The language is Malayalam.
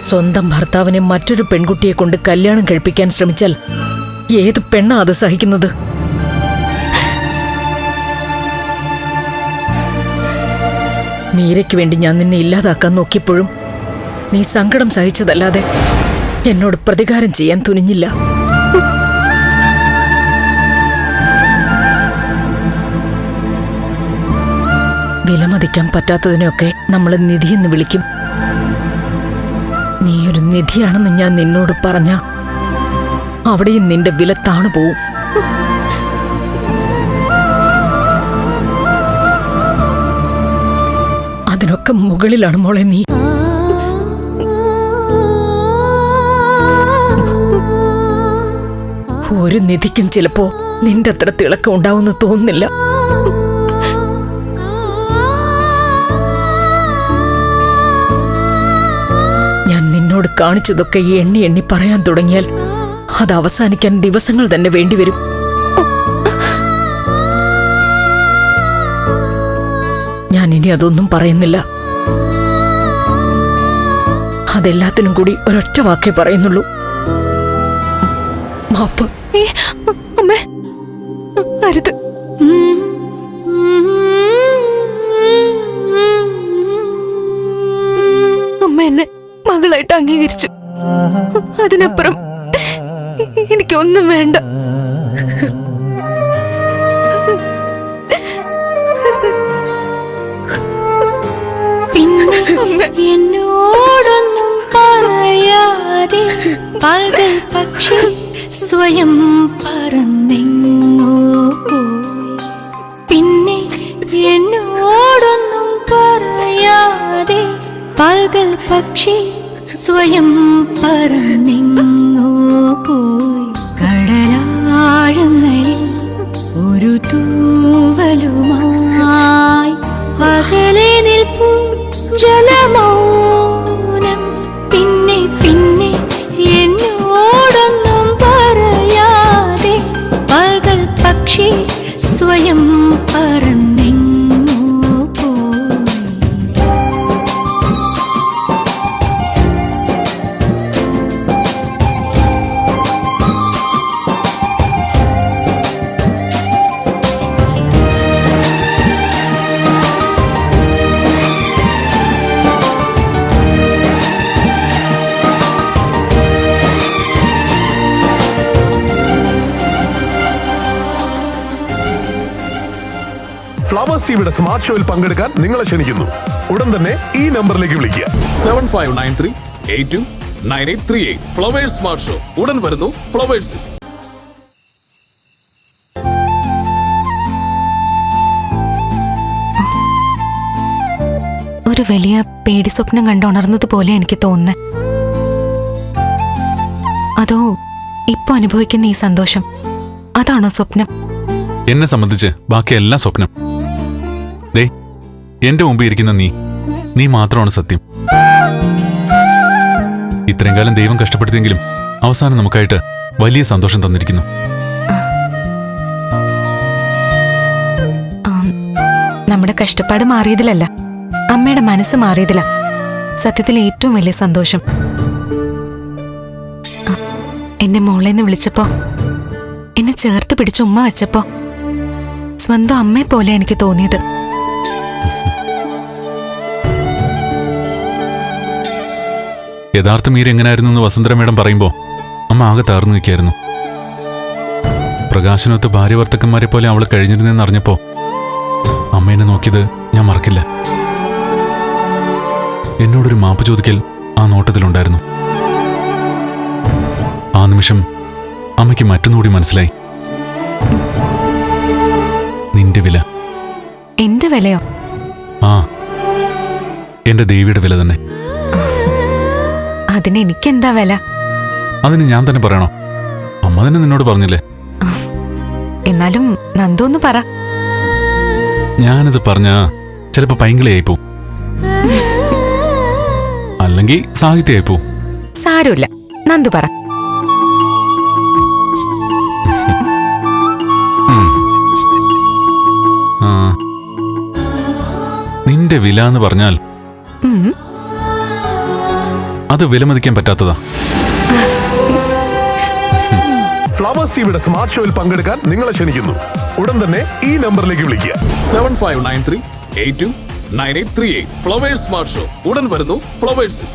സ്വന്തം ഭർത്താവിനെ മറ്റൊരു പെൺകുട്ടിയെ കൊണ്ട് കല്യാണം കഴിപ്പിക്കാൻ ശ്രമിച്ചാൽ ഏത് പെണ്ണാ അത് സഹിക്കുന്നത്? മീരയ്ക്ക് വേണ്ടി ഞാൻ നിന്നെ ഇല്ലാതാക്കാൻ നോക്കിയപ്പോഴും നീ സങ്കടം സഹിച്ചതല്ലാതെ എന്നോട് പ്രതികാരം ചെയ്യാൻ തുനിഞ്ഞില്ല. വിലമതിക്കാൻ പറ്റാത്തതിനൊക്കെ നമ്മൾ നിധിയെന്ന് വിളിക്കും. നീയൊരു നിധിയാണെന്ന് ഞാൻ നിന്നോട് പറഞ്ഞ അവിടെയും നിന്റെ വില താണു പോവും. അതിനൊക്കെ മുകളിലാണ് മോളെ നീ. ഒരു നിധിക്കും ചിലപ്പോ നിന്റെ അത്ര തിളക്കം ഉണ്ടാവുമെന്ന് തോന്നുന്നില്ല. ഞാൻ നിന്നോട് കാണിച്ചതൊക്കെ എണ്ണി എണ്ണി പറയാൻ തുടങ്ങിയാൽ അത് അവസാനിക്കാൻ ദിവസങ്ങൾ തന്നെ വേണ്ടിവരും. ഞാൻ ഇനി അതൊന്നും പറയുന്നില്ല. അതെല്ലാത്തിനും കൂടി ഒരൊറ്റ വാക്കേ പറയുന്നുള്ളൂ: മാപ്പ്. അമ്മേ, അരുത്. അമ്മ എന്നെ മകളായിട്ട് അംഗീകരിച്ചു. അതിനപ്പുറം എനിക്കൊന്നും വേണ്ട. എന്നോടൊന്നും പറയാതെ പകൽ പക്ഷി സ്വയം പറന്നെങ്ങോ പോയി. പിന്നെ എന്നോടൊന്നും പറയാതെ പകൽ പക്ഷി സ്വയം പറന്നെങ്ങോ പോയി. കടലാഴങ്ങളിൽ ഒരു തൂവലുമായി അകലെ നിൽപ്പൂ ജലമൗനം. പിന്നെ പിന്നെ എന്നോടൊന്നും പറയാതെ പകൽ പക്ഷി സ്വയം പറന്നെങ്ങോ പോയി. ഫ്ലവേഴ്സ് ടിവിയുടെ സ്മാർട്ട് ഷോയിൽ പങ്കെടുക്കാൻ നിങ്ങളെ ക്ഷണിക്കുന്നു. ഉടൻ തന്നെ ഈ നമ്പറിലേക്ക് വിളിക്കുക: 7593829838. ഫ്ലവേഴ്സ് സ്മാർട്ട് ഷോ ഉടൻ വരുന്നു ഫ്ലവേഴ്സ്. ഒരു വലിയ പേടി സ്വപ്നം കണ്ടുണർന്നതുപോലെ എനിക്ക് തോന്നുന്നു. അതോ ഇപ്പൊ അനുഭവിക്കുന്ന ഈ സന്തോഷം, അതാണോ സ്വപ്നം? എന്നെ സംബന്ധിച്ച് ബാക്കിയെല്ലാം സ്വപ്നം. ദേ, എന്റെ മുമ്പിൽ ഇരിക്കുന്ന നീ മാത്രമാണ് സത്യം. ഇത്രയും കാലം ദൈവം കഷ്ടപ്പെടുത്തിയെങ്കിലും അവസാനം നമുക്കായിട്ട് വലിയ സന്തോഷം തന്നിരിക്കുന്നു. നമ്മുടെ കഷ്ടപ്പാട് മാറിയതിലല്ല, അമ്മയുടെ മനസ്സ് മാറിയതില സത്യത്തിൽ ഏറ്റവും വലിയ സന്തോഷം. എന്നെ മോളേന്ന് വിളിച്ചപ്പോ, എന്നെ ചേർത്ത് പിടിച്ച് ഉമ്മ വെച്ചപ്പോ സ്വന്തം അമ്മയെ പോലെ എനിക്ക് തോന്നിയത്. യഥാർത്ഥ മീര എങ്ങനായിരുന്നു എന്ന് വസുന്ധര മേഡം പറയുമ്പോ അമ്മ ആകെ തകർന്നു നിൽക്കായിരുന്നു. പ്രകാശനൊത്ത് ഭാര്യവർത്തക്കന്മാരെ പോലെ അവള് കഴിഞ്ഞിരുന്നെന്ന് അറിഞ്ഞപ്പോ അമ്മേനെ നോക്കിയത് ഞാൻ മറക്കില്ല. എന്നോടൊരു മാപ്പ് ചോദിക്കൽ ആ നോട്ടത്തിലുണ്ടായിരുന്നു. ആ നിമിഷം അമ്മയ്ക്ക് മറ്റൊന്നുകൂടി മനസ്സിലായി: നിന്റെ വില. എന്റെ വിലയോ? ആ, എന്റെ ദേവിയുടെ വില തന്നെ. അതിന് എനിക്കെന്താ വില? അതിന് ഞാൻ തന്നെ പറയണോ? അമ്മ തന്നെ നിന്നോട് പറഞ്ഞില്ലേ? എന്നാലും നന്ദോന്ന് പറ. ഞാനിത് പറഞ്ഞ ചിലപ്പോ പൈങ്കിളിയായിപ്പോ, അല്ലെങ്കിൽ സാഹിത്യമായിപ്പോ. സാരമില്ല, നന്ദു പറ. നിന്റെ വില എന്ന് പറഞ്ഞാൽ അത് വിലമതിക്കാൻ പറ്റാത്തതാ. ഫ്ലവേഴ്സ് ടിവിയുടെ സ്മാർട്ട് ഷോയിൽ പങ്കെടുക്കാൻ നിങ്ങളെ ക്ഷണിക്കുന്നു. ഉടൻ തന്നെ ഈ നമ്പറിലേക്ക് വിളിക്കുക. 7593829838. ഫ്ലവേഴ്സ് സ്മാർട്ട് ഷോ ഉടൻ വരുന്നു ഫ്ലവേഴ്സിൽ.